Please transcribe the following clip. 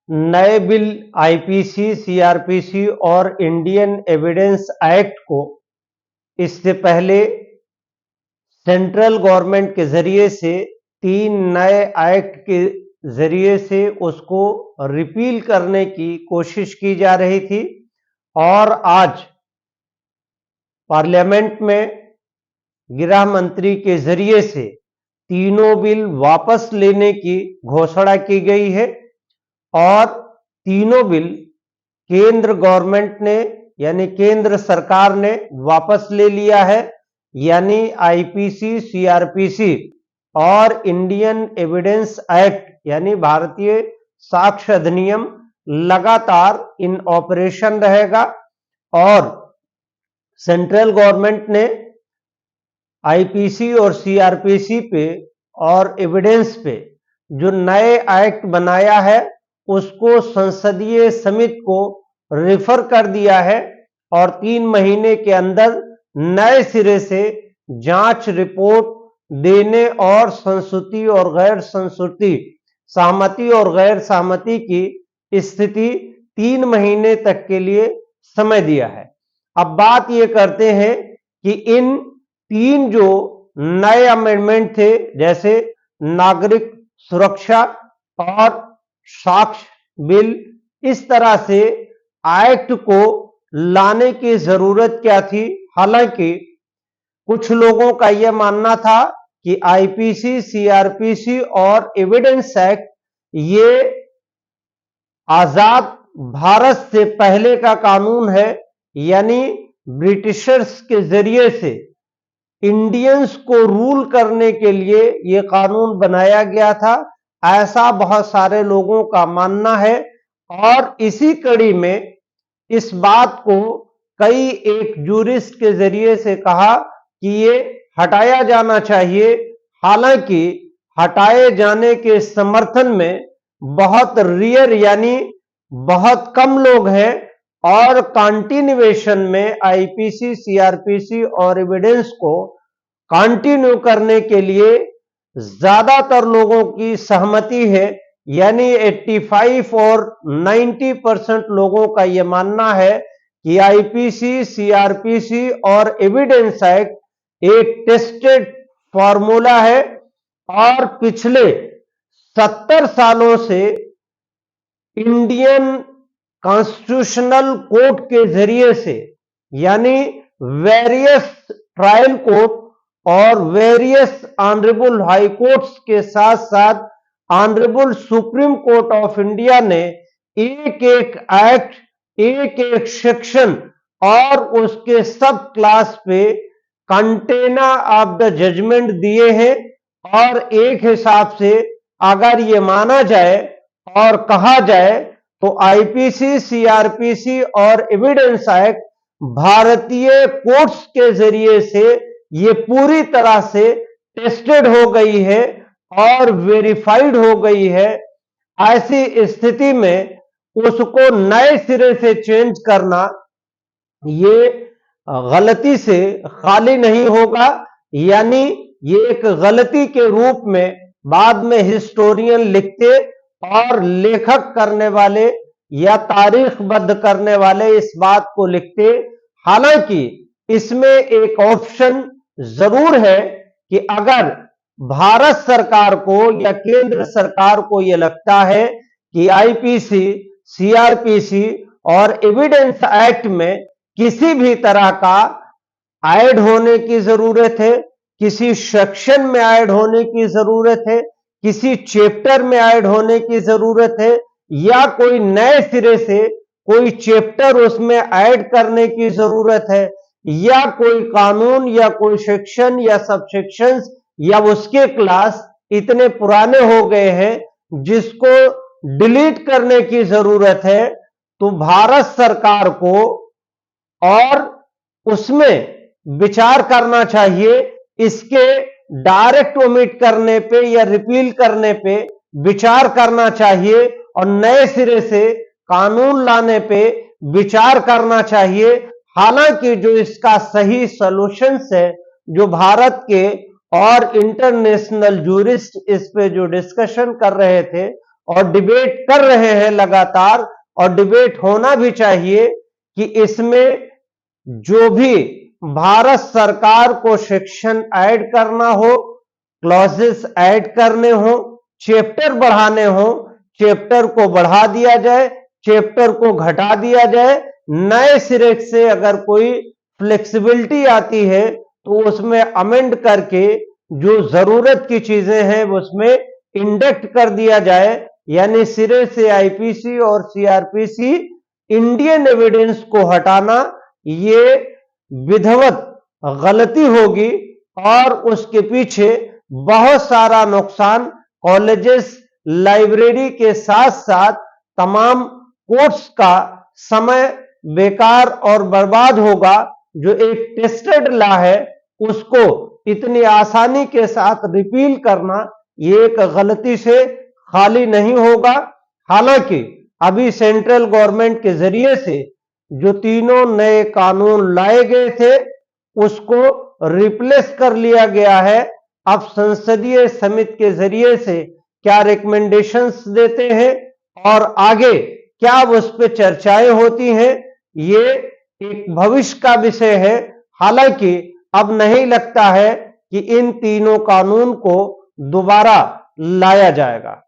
नए bill IPC, CrPC और Indian evidence act को इससे पहले सेंट्रल गवर्नमेंट के जरिए से 3 नए एक्ट के जरिए से उसको रिपील करने की कोशिश की जा रही थी और आज पार्लियामेंट में गृह मंत्री के जरिए से तीनों बिल वापस लेने की घोषणा की गई है और तीनों बिल केंद्र गवर्नमेंट ने यानी केंद्र सरकार ने वापस ले लिया है। यानी आईपीसी, सीआरपीसी और इंडियन एविडेंस एक्ट यानी भारतीय साक्ष्य अधिनियम लगातार इन ऑपरेशन रहेगा और सेंट्रल गवर्नमेंट ने आईपीसी और सीआरपीसी पे और एविडेंस पे जो नए एक्ट बनाया है उसको संसदीय समिति को रेफर कर दिया है और 3 महीने के अंदर नए सिरे से जांच रिपोर्ट देने और संस्तुति और गैर संस्तुति, सहमति और गैर सहमति की स्थिति 3 महीने तक के लिए समय दिया है। अब बात ये करते हैं कि इन 3 जो नए अमेंडमेंट थे जैसे नागरिक सुरक्षा और साक्ष्य बिल, इस तरह से एक्ट को लाने की जरूरत क्या थी। हालांकि कुछ लोगों का यह मानना था कि आईपीसी, सीआरपीसी और एविडेंस एक्ट ये आजाद भारत से पहले का कानून है, यानी ब्रिटिशर्स के जरिए से इंडियंस को रूल करने के लिए यह कानून बनाया गया था, ऐसा बहुत सारे लोगों का मानना है। और इसी कड़ी में इस बात को कई एक जूरिस्ट के जरिए से कहा कि ये हटाया जाना चाहिए। हालांकि हटाए जाने के समर्थन में बहुत रेयर यानी बहुत कम लोग हैं और कंटिन्यूएशन में आईपीसी, सीआरपीसी और एविडेंस को कंटिन्यू करने के लिए ज्यादातर लोगों की सहमति है, यानी 85 और 90% लोगों का यह मानना है कि आईपीसी, सीआरपीसी और एविडेंस एक्ट एक टेस्टेड फॉर्मूला है और पिछले 70 सालों से इंडियन कॉन्स्टिट्यूशनल कोर्ट के जरिए से यानी वेरियस ट्रायल कोर्ट और वेरियस ऑनरेबल हाई कोर्ट्स के साथ साथ honourable supreme court of India ने एक एक एक्ट, एक एक सेक्शन और उसके सब क्लास पे कंटेना ऑफ द जजमेंट दिए हैं और एक हिसाब से अगर ये माना जाए और कहा जाए तो आईपीसी, सीआरपीसी और एविडेंस एक्ट भारतीय कोर्ट्स के जरिए से ये पूरी तरह से टेस्टेड हो गई है और वेरीफाइड हो गई है। ऐसी स्थिति में उसको नए सिरे से चेंज करना ये गलती से खाली नहीं होगा, यानी ये एक गलती के रूप में बाद में हिस्टोरियन लिखते और लेखक करने वाले या तारीखबद्ध करने वाले इस बात को लिखते। हालांकि इसमें एक ऑप्शन जरूर है कि अगर भारत सरकार को या केंद्र सरकार को यह लगता है कि आईपीसी, सीआरपीसी और एविडेंस एक्ट में किसी भी तरह का ऐड होने की जरूरत है, किसी सेक्शन में ऐड होने की जरूरत है, किसी चैप्टर में ऐड होने की जरूरत है या कोई नए सिरे से कोई चैप्टर उसमें ऐड करने की जरूरत है या कोई कानून या कोई सेक्शन या सबसेक्शंस या उसके क्लास इतने पुराने हो गए हैं जिसको डिलीट करने की जरूरत है, तो भारत सरकार को और उसमें विचार करना चाहिए। इसके डायरेक्ट ओमिट करने पे या रिपील करने पे विचार करना चाहिए और नए सिरे से कानून लाने पे विचार करना चाहिए। हालांकि जो इसका सही सॉल्यूशंस है, जो भारत के और इंटरनेशनल जूरिस्ट इस पे जो डिस्कशन कर रहे थे और डिबेट कर रहे हैं लगातार, और डिबेट होना भी चाहिए कि इसमें जो भी भारत सरकार को सेक्शन ऐड करना हो, क्लॉजेस ऐड करने हो, चैप्टर बढ़ाने हो, चैप्टर को बढ़ा दिया जाए, चैप्टर को घटा दिया जाए। नए सिरे से अगर कोई फ्लेक्सिबिलिटी आती है तो उसमें अमेंड करके जो जरूरत की चीजें हैं उसमें इंडेक्ट कर दिया जाए, यानी सिरे से आईपीसी और सीआरपीसी इंडियन एविडेंस को हटाना ये विधिवत गलती होगी और उसके पीछे बहुत सारा नुकसान कॉलेजेस, लाइब्रेरी के साथ साथ तमाम कोर्ट्स का समय बेकार और बर्बाद होगा। जो एक टेस्टेड लॉ है उसको इतनी आसानी के साथ रिपील करना ये एक गलती से खाली नहीं होगा। हालांकि अभी सेंट्रल गवर्नमेंट के जरिए से जो तीनों नए कानून लाए गए थे उसको रिप्लेस कर लिया गया है। अब संसदीय समिति के जरिए से क्या रिकमेंडेशंस देते हैं और आगे क्या उस पर चर्चाएं होती हैं, ये एक भविष्य का विषय है। हालांकि अब नहीं लगता है कि इन तीनों कानून को दोबारा लाया जाएगा।